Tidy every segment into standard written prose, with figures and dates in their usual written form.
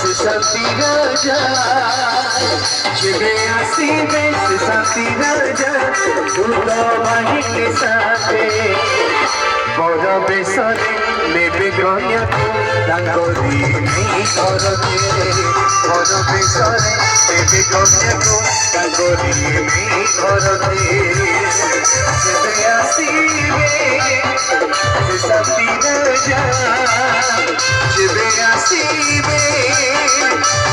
से शांति राजा जेबे आसीबे से शांति राजा दूत बाहिनी साथे बड़ बेसरे नेबे कन्याकु तांकरी नहीं करते बड़ बेसरे नेबे कन्याकु तांकरी नहीं करते जेबे आसीबे से शांति राजा जेबे आसीबे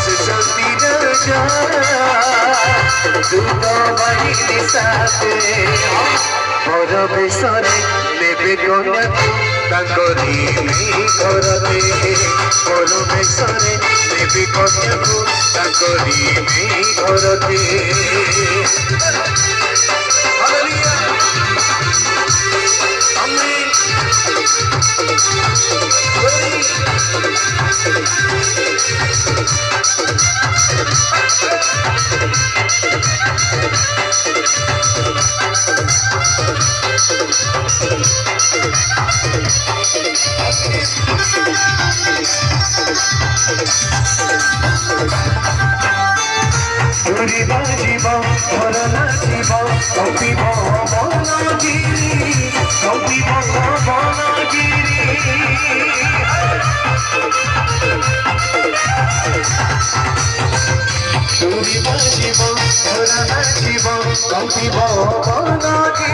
से शांति राजा दूत बाहिनी साथे बड़ बेसरे नेबे कन्याकु तांकरी नहीं करते बड़ बेसरे नेबे कन्याकु तांकरी नहीं करते हालेलुया आमीन উড়িবা জীব ধরনা জীব কপিব বনগিরি কপিব বনগিরি উড়িবা জীব ধরনা জীব কপিব বনগিরি